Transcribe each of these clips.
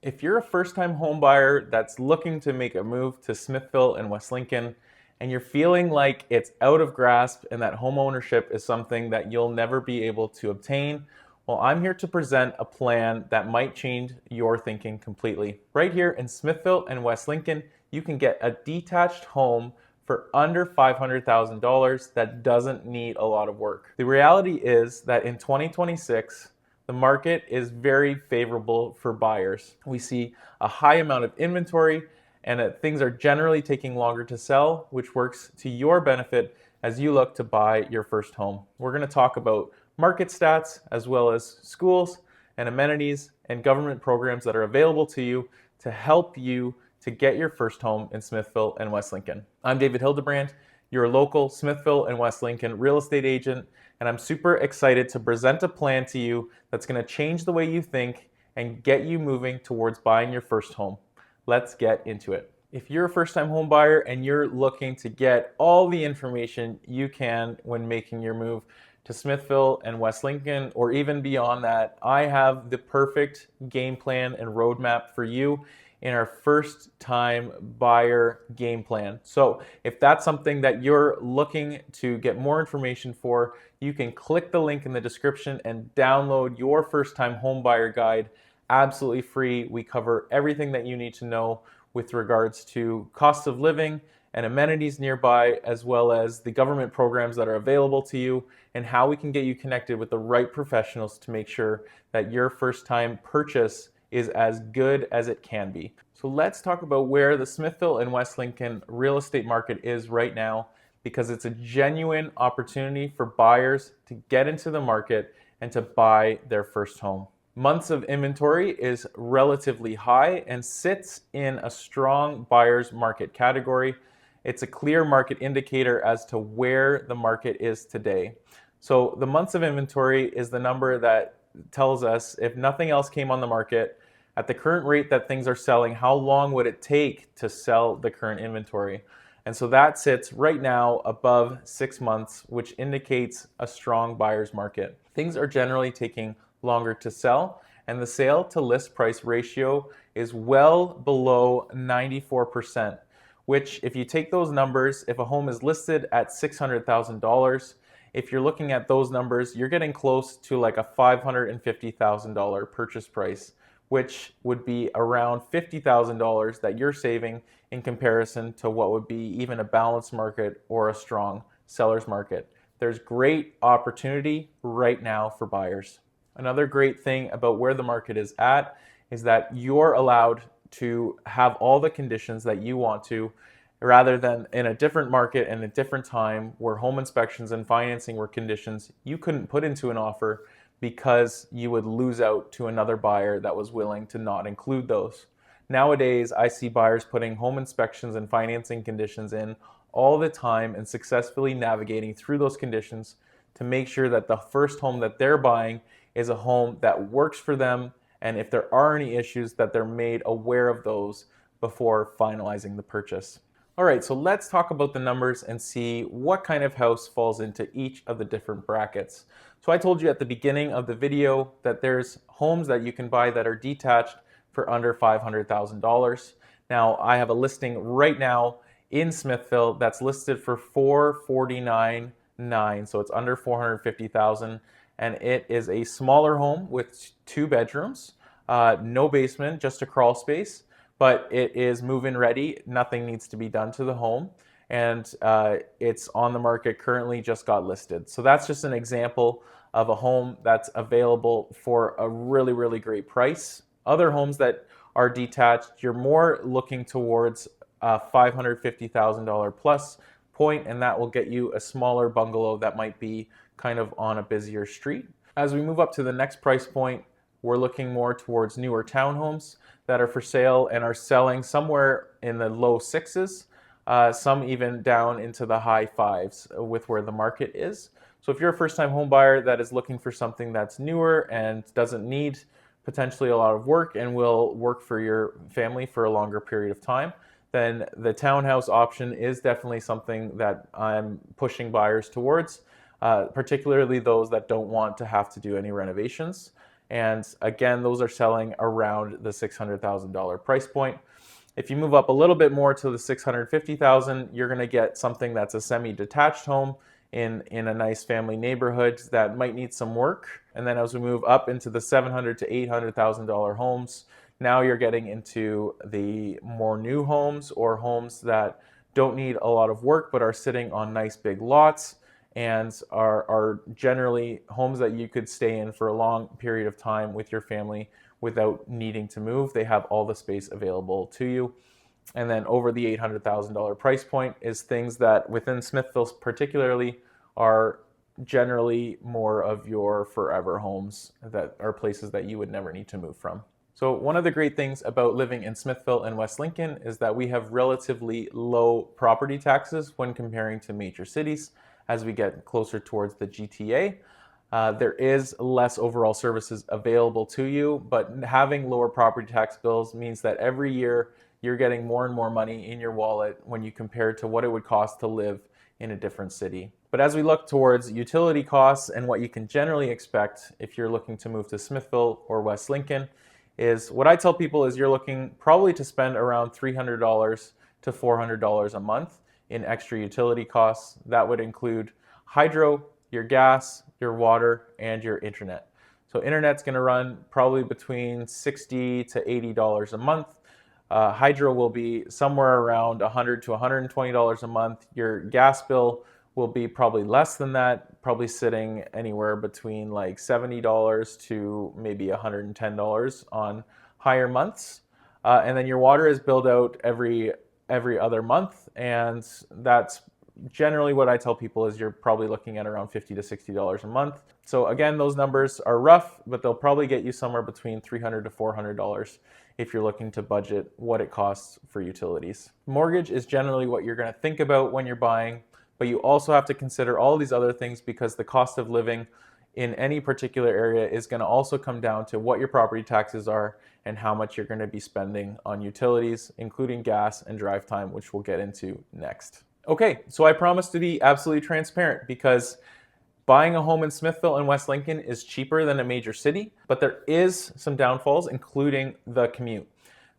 If you're a first-time home buyer that's looking to make a move to Smithville and West Lincoln, and you're feeling like it's out of grasp and that home ownership is something that you'll never be able to obtain, well, I'm here to present a plan that might change your thinking completely. Right here in Smithville and West Lincoln, you can get a detached home for under $500,000 that doesn't need a lot of work. The reality is that in 2026, the market is very favorable for buyers. We see a high amount of inventory and that things are generally taking longer to sell, which works to your benefit as you look to buy your first home. We're going to talk about market stats as well as schools and amenities and government programs that are available to you to help you to get your first home in Smithville and West Lincoln. I'm David Hildebrand, your local Smithville and West Lincoln real estate agent, and I'm super excited to present a plan to you that's going to change the way you think and get you moving towards buying your first home. Let's get into it. If you're a first-time home buyer and you're looking to get all the information you can when making your move to Smithville and West Lincoln, or even beyond that, I have the perfect game plan and roadmap for you in our first time buyer game plan. So if that's something that you're looking to get more information for, you can click the link in the description and download your first time home buyer guide absolutely free. We cover everything that you need to know with regards to cost of living and amenities nearby, as well as the government programs that are available to you and how we can get you connected with the right professionals to make sure that your first time purchase is as good as it can be. So let's talk about where the Smithville and West Lincoln real estate market is right now, because it's a genuine opportunity for buyers to get into the market and to buy their first home. Months of inventory is relatively high and sits in a strong buyer's market category. It's a clear market indicator as to where the market is today. So the months of inventory is the number that tells us, if nothing else came on the market, at the current rate that things are selling, how long would it take to sell the current inventory? And so that sits right now above 6 months, which indicates a strong buyer's market. Things are generally taking longer to sell, and the sale to list price ratio is well below 94%, which, if you take those numbers, if a home is listed at $600,000, if you're looking at those numbers, you're getting close to like a $550,000 purchase price, which would be around $50,000 that you're saving in comparison to what would be even a balanced market or a strong seller's market. There's great opportunity right now for buyers. Another great thing about where the market is at is that you're allowed to have all the conditions that you want to, rather than in a different market and a different time where home inspections and financing were conditions you couldn't put into an offer because you would lose out to another buyer that was willing to not include those. Nowadays, I see buyers putting home inspections and financing conditions in all the time and successfully navigating through those conditions to make sure that the first home that they're buying is a home that works for them, and if there are any issues, that they're made aware of those before finalizing the purchase. All right, so let's talk about the numbers and see what kind of house falls into each of the different brackets. So I told you at the beginning of the video that there's homes that you can buy that are detached for under $500,000. Now, I have a listing right now in Smithville that's listed for $449,900, so it's under $450,000, and it is a smaller home with 2 bedrooms, no basement, just a crawl space. But it is move-in ready. Nothing needs to be done to the home, and it's on the market currently, just got listed. So that's just an example of a home that's available for a really, really great price. Other homes that are detached, you're more looking towards a $550,000 plus point, and that will get you a smaller bungalow that might be kind of on a busier street. As we move up to the next price point, we're looking more towards newer townhomes that are for sale and are selling somewhere in the low 6s, some even down into the high 5s with where the market is. So if you're a first-time home buyer that is looking for something that's newer and doesn't need potentially a lot of work and will work for your family for a longer period of time, then the townhouse option is definitely something that I'm pushing buyers towards, particularly those that don't want to have to do any renovations. And again, those are selling around the $600,000 price point. If you move up a little bit more to the $650,000, you're going to get something that's a semi-detached home in a nice family neighborhood that might need some work. And then as we move up into the $700,000 to $800,000 homes, now you're getting into the more new homes, or homes that don't need a lot of work but are sitting on nice big lots and are generally homes that you could stay in for a long period of time with your family without needing to move. They have all the space available to you. And then over the $800,000 price point is things that within Smithville particularly are generally more of your forever homes, that are places that you would never need to move from. So one of the great things about living in Smithville and West Lincoln is that we have relatively low property taxes when comparing to major cities as we get closer towards the GTA. There is less overall services available to you, but having lower property tax bills means that every year you're getting more and more money in your wallet when you compare to what it would cost to live in a different city. But as we look towards utility costs and what you can generally expect if you're looking to move to Smithville or West Lincoln, is what I tell people is you're looking probably to spend around $300 to $400 a month in extra utility costs. That would include hydro, your gas, your water, and your internet. So internet's going to run probably between $60 to $80 a month. Hydro will be somewhere around $100 to $120 a month. Your gas bill will be probably less than that, probably sitting anywhere between like $70 to maybe $110 on higher months. And then your water is billed out every other month, and that's generally what I tell people is you're probably looking at around $50 to $60 a month. So again, those numbers are rough, but they'll probably get you somewhere between $300 to $400 if you're looking to budget what it costs for utilities. Mortgage is generally what you're going to think about when you're buying, but you also have to consider all these other things because the cost of living in any particular area is going to also come down to what your property taxes are and how much you're going to be spending on utilities, including gas and drive time, which we'll get into next. Okay, so I promise to be absolutely transparent because buying a home in Smithville and West Lincoln is cheaper than a major city, but there is some downfalls, including the commute.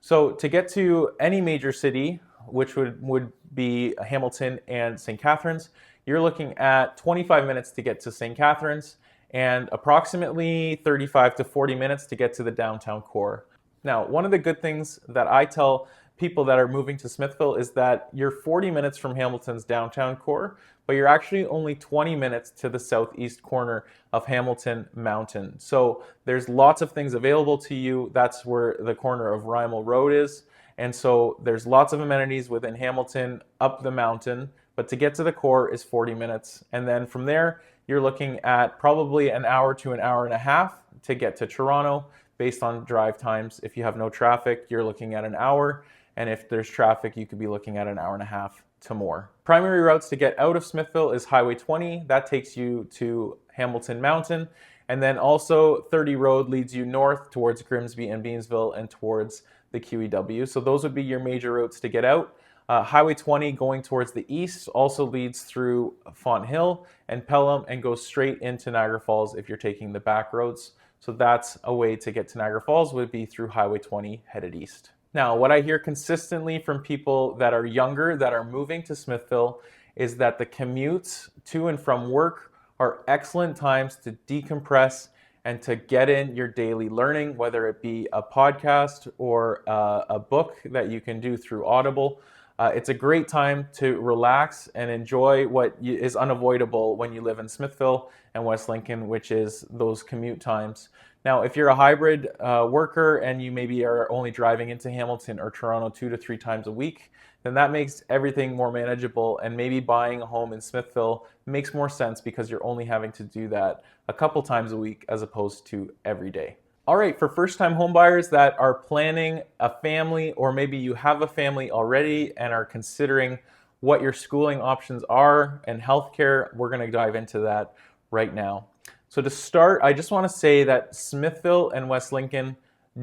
So to get to any major city, which would be Hamilton and St. Catharines, you're looking at 25 minutes to get to St. Catharines and approximately 35 to 40 minutes to get to the downtown core. Now, one of the good things that I tell people that are moving to Smithville is that you're 40 minutes from Hamilton's downtown core, but you're actually only 20 minutes to the southeast corner of Hamilton Mountain. So there's lots of things available to you. That's where the corner of Rymel Road is. And so there's lots of amenities within Hamilton up the mountain, but to get to the core is 40 minutes. And then from there, you're looking at probably an hour to an hour and a half to get to Toronto based on drive times. If you have no traffic, you're looking at an hour. And if there's traffic, you could be looking at an hour and a half to more. Primary routes to get out of Smithville is Highway 20. That takes you to Hamilton Mountain. And then also 30 Road leads you north towards Grimsby and Beamsville and towards the QEW. So those would be your major routes to get out. Highway 20 going towards the east also leads through Fonthill and Pelham and goes straight into Niagara Falls if you're taking the back roads. So that's a way to get to Niagara Falls, would be through Highway 20 headed east. Now, what I hear consistently from people that are younger, that are moving to Smithville, is that the commutes to and from work are excellent times to decompress and to get in your daily learning, whether it be a podcast or a book that you can do through Audible. It's a great time to relax and enjoy what is unavoidable when you live in Smithville and West Lincoln, which is those commute times. Now, if you're a hybrid worker and you maybe are only driving into Hamilton or Toronto 2 to 3 times a week, then that makes everything more manageable, and maybe buying a home in Smithville makes more sense because you're only having to do that a couple times a week as opposed to every day. All right, for first-time homebuyers that are planning a family, or maybe you have a family already and are considering what your schooling options are and healthcare, we're going to dive into that right now. So to start, I just want to say that Smithville and West Lincoln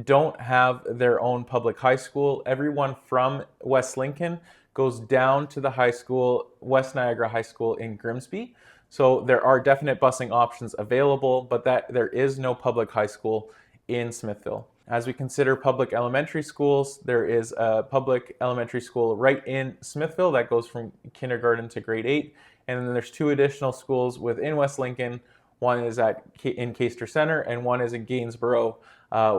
don't have their own public high school. Everyone from West Lincoln goes down to the high school, West Niagara High School in Grimsby. So there are definite busing options available, but that there is no public high school in Smithville. As we consider public elementary schools, there is a public elementary school right in Smithville that goes from kindergarten to grade 8. And then there's 2 additional schools within West Lincoln. One is in Caister Center and one is in Gainsborough,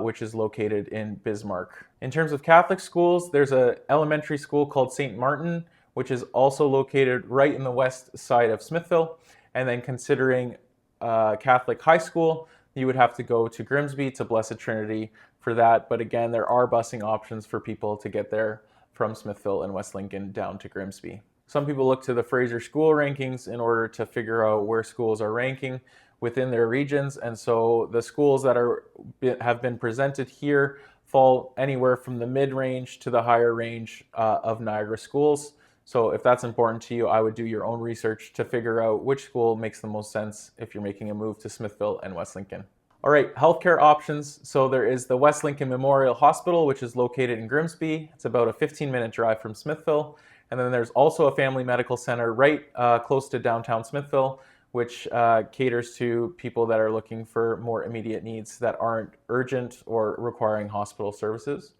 which is located in Bismarck. In terms of Catholic schools, there's an elementary school called St. Martin, which is also located right in the west side of Smithville. And then considering Catholic high school, you would have to go to Grimsby to Blessed Trinity for that. But again, there are busing options for people to get there from Smithville and West Lincoln down to Grimsby. Some people look to the Fraser School rankings in order to figure out where schools are ranking within their regions. And so the schools that have been presented here fall anywhere from the mid-range to the higher range of Niagara schools. So if that's important to you, I would do your own research to figure out which school makes the most sense if you're making a move to Smithville and West Lincoln. All right, healthcare options. So there is the West Lincoln Memorial Hospital, which is located in Grimsby. It's about a 15-minute drive from Smithville. And then there's also a family medical center right close to downtown Smithville, which caters to people that are looking for more immediate needs that aren't urgent or requiring hospital services.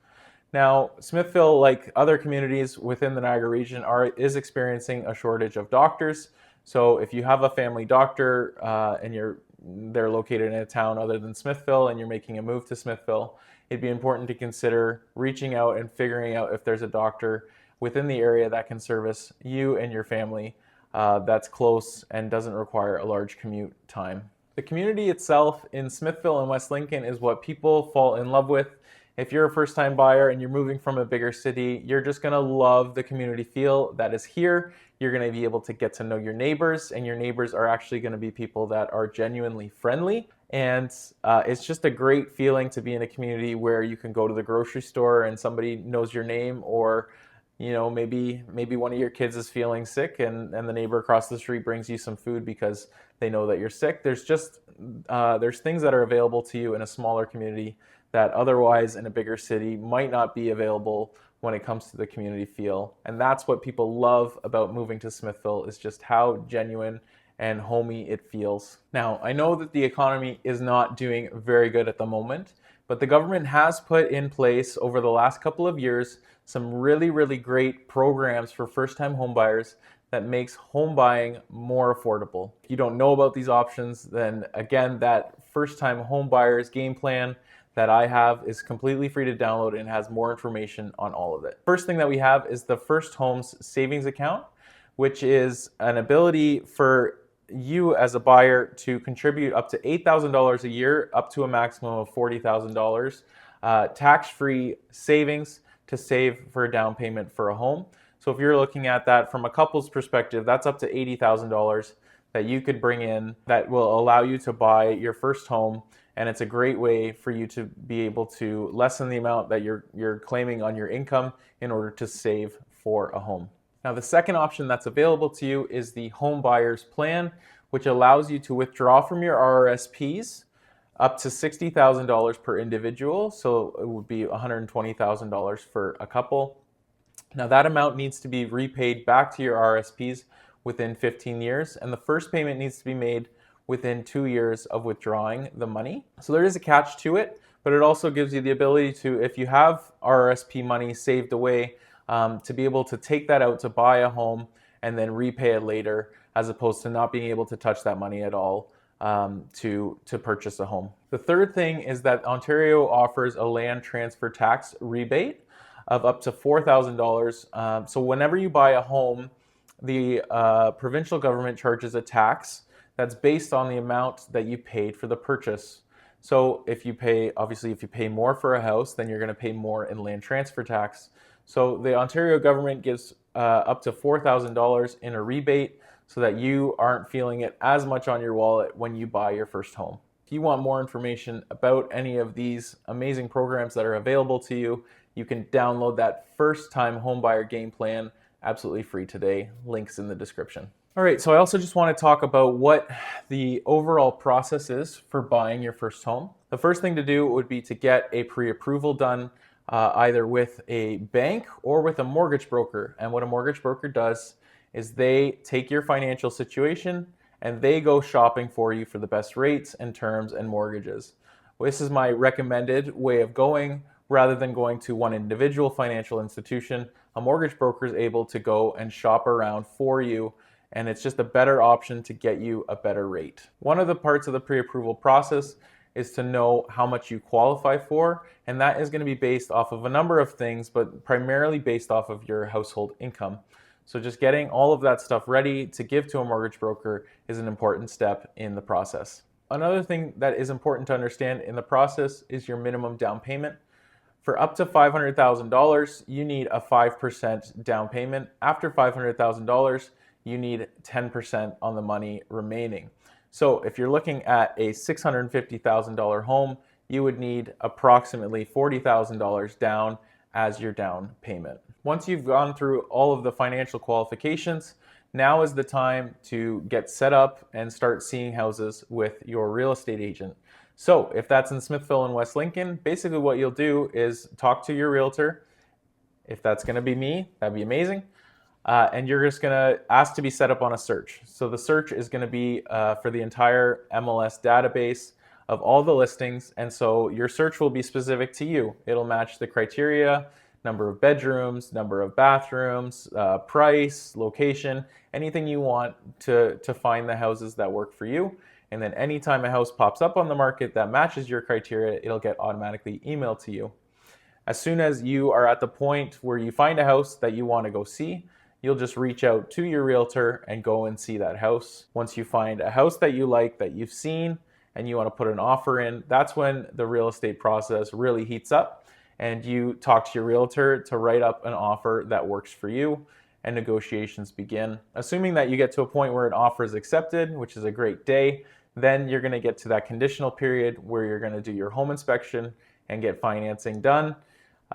Now, Smithville, like other communities within the Niagara region, is experiencing a shortage of doctors. So if you have a family doctor and they're located in a town other than Smithville and you're making a move to Smithville, it'd be important to consider reaching out and figuring out if there's a doctor within the area that can service you and your family that's close and doesn't require a large commute time. The community itself in Smithville and West Lincoln is what people fall in love with. If you're a first-time buyer and you're moving from a bigger city, you're just gonna love the community feel that is here. You're gonna be able to get to know your neighbors, and your neighbors are actually gonna be people that are genuinely friendly. And it's just a great feeling to be in a community where you can go to the grocery store and somebody knows your name, or maybe one of your kids is feeling sick and the neighbor across the street brings you some food because they know that you're sick. There's things that are available to you in a smaller community that otherwise in a bigger city might not be available when it comes to the community feel. And that's what people love about moving to Smithville, is just how genuine and homey it feels. Now, I know that the economy is not doing very good at the moment, but the government has put in place over the last couple of years some really, really great programs for first-time homebuyers that makes home buying more affordable. If you don't know about these options, then again, that first-time homebuyers game plan that I have is completely free to download and has more information on all of it. First thing that we have is the First Homes Savings Account, which is an ability for you as a buyer to contribute up to $8,000 a year, up to a maximum of $40,000, tax-free savings to save for a down payment for a home. So if you're looking at that from a couple's perspective, that's up to $80,000 that you could bring in that will allow you to buy your first home. And it's a great way for you to be able to lessen the amount that you're claiming on your income in order to save for a home. Now, the second option that's available to you is the Home Buyers Plan, which allows you to withdraw from your RRSPs up to $60,000 per individual. So it would be $120,000 for a couple. Now, that amount needs to be repaid back to your RRSPs within 15 years, and the first payment needs to be made within 2 years of withdrawing the money. So there is a catch to it, but it also gives you the ability to, if you have RRSP money saved away, to be able to take that out to buy a home and then repay it later, as opposed to not being able to touch that money at all to purchase a home. The third thing is that Ontario offers a land transfer tax rebate of up to $4,000. So whenever you buy a home, the provincial government charges a tax that's based on the amount that you paid for the purchase. So if you pay more for a house, then you're going to pay more in land transfer tax. So the Ontario government gives up to $4,000 in a rebate so that you aren't feeling it as much on your wallet when you buy your first home. If you want more information about any of these amazing programs that are available to you, you can download that first-time homebuyer game plan absolutely free today. Links in the description. All right, so I also just want to talk about what the overall process is for buying your first home. The first thing to do would be to get a pre-approval done either with a bank or with a mortgage broker. And what a mortgage broker does is they take your financial situation and they go shopping for you for the best rates and terms and mortgages. This is my recommended way of going. Rather than going to one individual financial institution, a mortgage broker is able to go and shop around for you, and it's just a better option to get you a better rate. One of the parts of the pre-approval process is to know how much you qualify for, and that is going to be based off of a number of things, but primarily based off of your household income. So just getting all of that stuff ready to give to a mortgage broker is an important step in the process. Another thing that is important to understand in the process is your minimum down payment. For up to $500,000, you need a 5% down payment. After $500,000, you need 10% on the money remaining. So if you're looking at a $650,000 home, you would need approximately $40,000 down as your down payment. Once you've gone through all of the financial qualifications, now is the time to get set up and start seeing houses with your real estate agent. So if that's in Smithville and West Lincoln, basically what you'll do is talk to your realtor. If that's going to be me, that'd be amazing. And you're just going to ask to be set up on a search. So the search is going to be for the entire MLS database of all the listings. And so your search will be specific to you. It'll match the criteria, number of bedrooms, number of bathrooms, price, location, anything you want to find the houses that work for you. And then anytime a house pops up on the market that matches your criteria, it'll get automatically emailed to you. As soon as you are at the point where you find a house that you want to go see, you'll just reach out to your realtor and go and see that house. Once you find a house that you like, that you've seen, and you want to put an offer in, that's when the real estate process really heats up, and you talk to your realtor to write up an offer that works for you, and negotiations begin. Assuming that you get to a point where an offer is accepted, which is a great day, then you're going to get to that conditional period where you're going to do your home inspection and get financing done.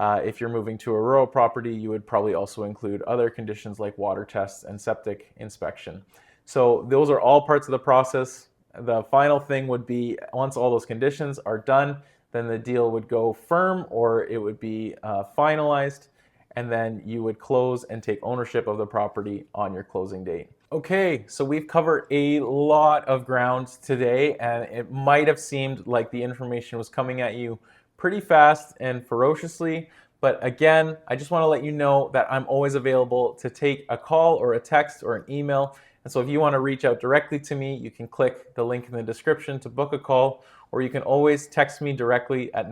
If you're moving to a rural property, you would probably also include other conditions like water tests and septic inspection. So those are all parts of the process. The final thing would be, once all those conditions are done, then the deal would go firm, or it would be finalized, and then you would close and take ownership of the property on your closing date. Okay, so we've covered a lot of ground today, and it might have seemed like the information was coming at you pretty fast and ferociously, but again, I just want to let you know that I'm always available to take a call or a text or an email. And so if you want to reach out directly to me, you can click the link in the description to book a call, or you can always text me directly at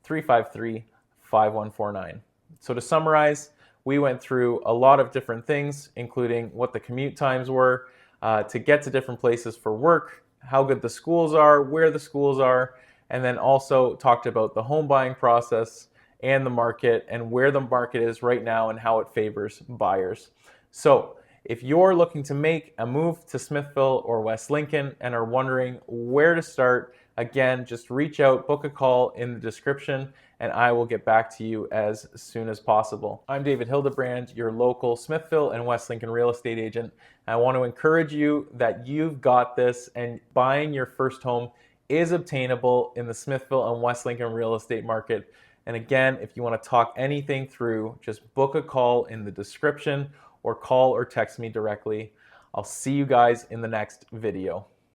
905-353-5149. So to summarize, we went through a lot of different things, including what the commute times were to get to different places for work, how good the schools are, where the schools are, and then also talked about the home buying process and the market and where the market is right now and how it favors buyers. So if you're looking to make a move to Smithville or West Lincoln and are wondering where to start, again, just reach out, book a call in the description, and I will get back to you as soon as possible. I'm David Hildebrand, your local Smithville and West Lincoln real estate agent. I want to encourage you that you've got this, and buying your first home is obtainable in the Smithville and West Lincoln real estate market. And again, if you want to talk anything through, just book a call in the description or call or text me directly. I'll see you guys in the next video.